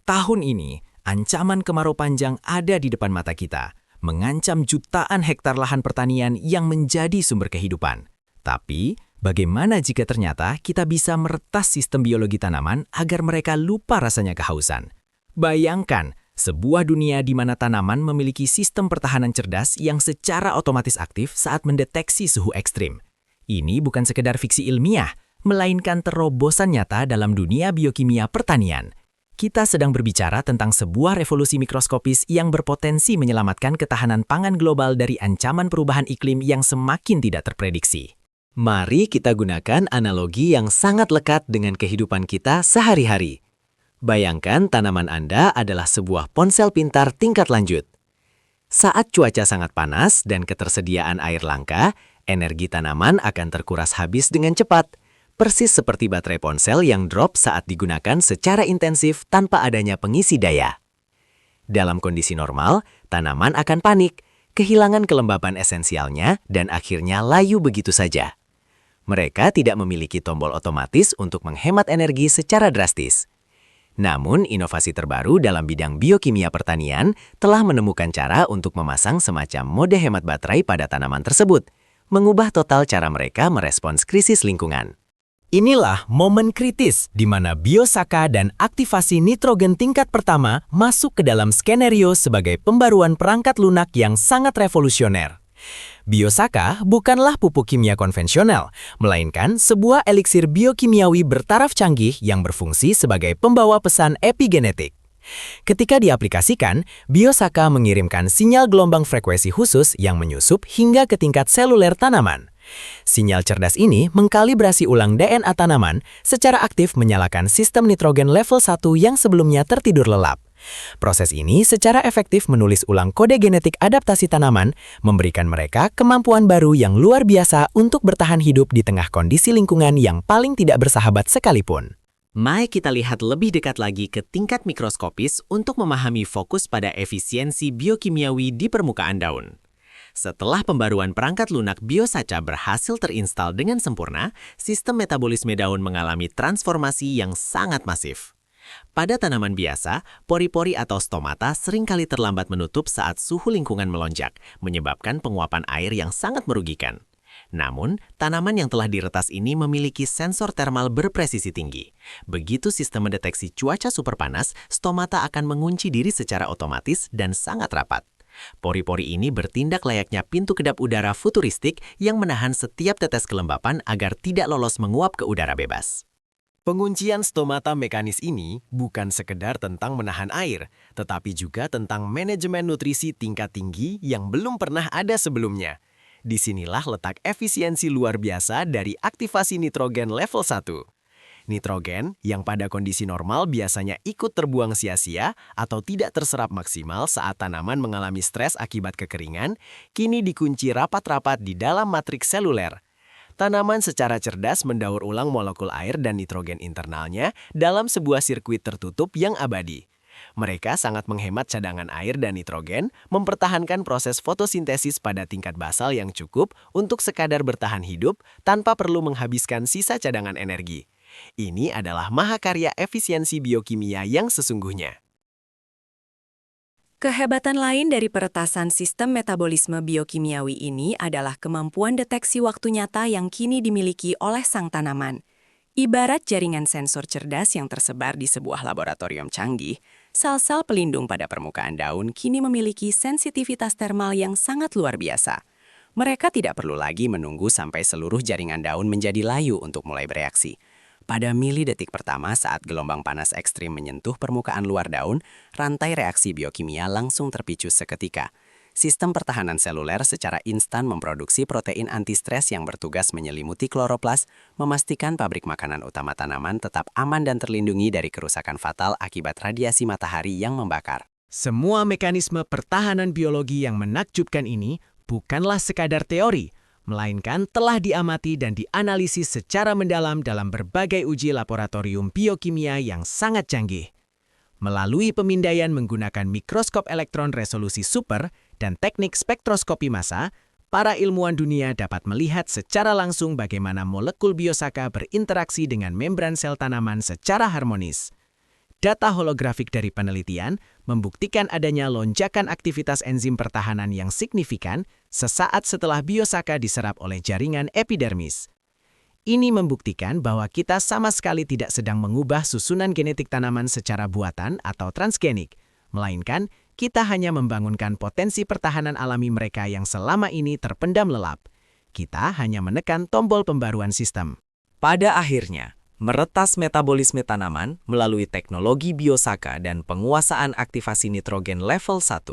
Tahun ini, ancaman kemarau panjang ada di depan mata kita, mengancam jutaan hektar lahan pertanian yang menjadi sumber kehidupan. Tapi, bagaimana jika ternyata kita bisa meretas sistem biologi tanaman agar mereka lupa rasanya kehausan? Bayangkan, sebuah dunia di mana tanaman memiliki sistem pertahanan cerdas yang secara otomatis aktif saat mendeteksi suhu ekstrim. Ini bukan sekedar fiksi ilmiah, melainkan terobosan nyata dalam dunia biokimia pertanian. Kita sedang berbicara tentang sebuah revolusi mikroskopis yang berpotensi menyelamatkan ketahanan pangan global dari ancaman perubahan iklim yang semakin tidak terprediksi. Mari kita gunakan analogi yang sangat lekat dengan kehidupan kita sehari-hari. Bayangkan tanaman Anda adalah sebuah ponsel pintar tingkat lanjut. Saat cuaca sangat panas dan ketersediaan air langka, energi tanaman akan terkuras habis dengan cepat. Persis seperti baterai ponsel yang drop saat digunakan secara intensif tanpa adanya pengisi daya. Dalam kondisi normal, tanaman akan panik, kehilangan kelembapan esensialnya, dan akhirnya layu begitu saja. Mereka tidak memiliki tombol otomatis untuk menghemat energi secara drastis. Namun, inovasi terbaru dalam bidang biokimia pertanian telah menemukan cara untuk memasang semacam mode hemat baterai pada tanaman tersebut, mengubah total cara mereka merespons krisis lingkungan. Inilah momen kritis di mana biosaka dan aktivasi nitrogen tingkat pertama masuk ke dalam skenario sebagai pembaruan perangkat lunak yang sangat revolusioner. Biosaka bukanlah pupuk kimia konvensional, melainkan sebuah eliksir biokimiawi bertaraf canggih yang berfungsi sebagai pembawa pesan epigenetik. Ketika diaplikasikan, biosaka mengirimkan sinyal gelombang frekuensi khusus yang menyusup hingga ke tingkat seluler tanaman. Sinyal cerdas ini mengkalibrasi ulang DNA tanaman secara aktif menyalakan sistem nitrogen level 1 yang sebelumnya tertidur lelap. Proses ini secara efektif menulis ulang kode genetik adaptasi tanaman, memberikan mereka kemampuan baru yang luar biasa untuk bertahan hidup di tengah kondisi lingkungan yang paling tidak bersahabat sekalipun. Mari kita lihat lebih dekat lagi ke tingkat mikroskopis untuk memahami fokus pada efisiensi biokimiawi di permukaan daun. Setelah pembaruan perangkat lunak Biosaca berhasil terinstal dengan sempurna, sistem metabolisme daun mengalami transformasi yang sangat masif. Pada tanaman biasa, pori-pori atau stomata seringkali terlambat menutup saat suhu lingkungan melonjak, menyebabkan penguapan air yang sangat merugikan. Namun, tanaman yang telah diretas ini memiliki sensor termal berpresisi tinggi. Begitu sistem mendeteksi cuaca super panas, stomata akan mengunci diri secara otomatis dan sangat rapat. Pori-pori ini bertindak layaknya pintu kedap udara futuristik yang menahan setiap tetes kelembapan agar tidak lolos menguap ke udara bebas. Penguncian stomata mekanis ini bukan sekedar tentang menahan air, tetapi juga tentang manajemen nutrisi tingkat tinggi yang belum pernah ada sebelumnya. Disinilah letak efisiensi luar biasa dari aktivasi nitrogen level 1. Nitrogen yang pada kondisi normal biasanya ikut terbuang sia-sia atau tidak terserap maksimal saat tanaman mengalami stres akibat kekeringan, kini dikunci rapat-rapat di dalam matriks seluler. Tanaman secara cerdas mendaur ulang molekul air dan nitrogen internalnya dalam sebuah sirkuit tertutup yang abadi. Mereka sangat menghemat cadangan air dan nitrogen, mempertahankan proses fotosintesis pada tingkat basal yang cukup untuk sekadar bertahan hidup tanpa perlu menghabiskan sisa cadangan energi. Ini adalah mahakarya efisiensi biokimia yang sesungguhnya. Kehebatan lain dari peretasan sistem metabolisme biokimiawi ini adalah kemampuan deteksi waktu nyata yang kini dimiliki oleh sang tanaman. Ibarat jaringan sensor cerdas yang tersebar di sebuah laboratorium canggih, sel-sel pelindung pada permukaan daun kini memiliki sensitivitas termal yang sangat luar biasa. Mereka tidak perlu lagi menunggu sampai seluruh jaringan daun menjadi layu untuk mulai bereaksi. Pada milidetik pertama saat gelombang panas ekstrim menyentuh permukaan luar daun, rantai reaksi biokimia langsung terpicu seketika. Sistem pertahanan seluler secara instan memproduksi protein anti-stres yang bertugas menyelimuti kloroplas, memastikan pabrik makanan utama tanaman tetap aman dan terlindungi dari kerusakan fatal akibat radiasi matahari yang membakar. Semua mekanisme pertahanan biologi yang menakjubkan ini bukanlah sekadar teori, melainkan telah diamati dan dianalisis secara mendalam dalam berbagai uji laboratorium biokimia yang sangat canggih. Melalui pemindaian menggunakan mikroskop elektron resolusi super dan teknik spektroskopi massa, para ilmuwan dunia dapat melihat secara langsung bagaimana molekul biosaka berinteraksi dengan membran sel tanaman secara harmonis. Data holografik dari penelitian membuktikan adanya lonjakan aktivitas enzim pertahanan yang signifikan sesaat setelah biosaka diserap oleh jaringan epidermis. Ini membuktikan bahwa kita sama sekali tidak sedang mengubah susunan genetik tanaman secara buatan atau transgenik, melainkan kita hanya membangunkan potensi pertahanan alami mereka yang selama ini terpendam lelap. Kita hanya menekan tombol pembaruan sistem. Pada akhirnya, meretas metabolisme tanaman melalui teknologi biosaka dan penguasaan aktivasi nitrogen level 1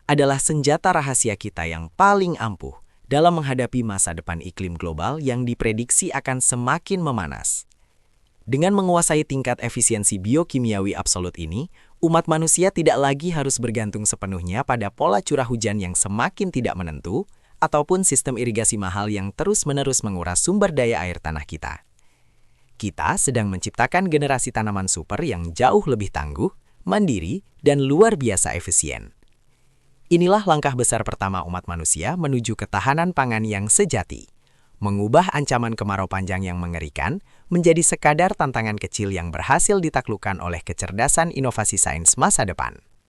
adalah senjata rahasia kita yang paling ampuh dalam menghadapi masa depan iklim global yang diprediksi akan semakin memanas. Dengan menguasai tingkat efisiensi biokimiawi absolut ini, umat manusia tidak lagi harus bergantung sepenuhnya pada pola curah hujan yang semakin tidak menentu ataupun sistem irigasi mahal yang terus-menerus menguras sumber daya air tanah kita. Kita sedang menciptakan generasi tanaman super yang jauh lebih tangguh, mandiri, dan luar biasa efisien. Inilah langkah besar pertama umat manusia menuju ketahanan pangan yang sejati. Mengubah ancaman kemarau panjang yang mengerikan menjadi sekadar tantangan kecil yang berhasil ditaklukkan oleh kecerdasan inovasi sains masa depan.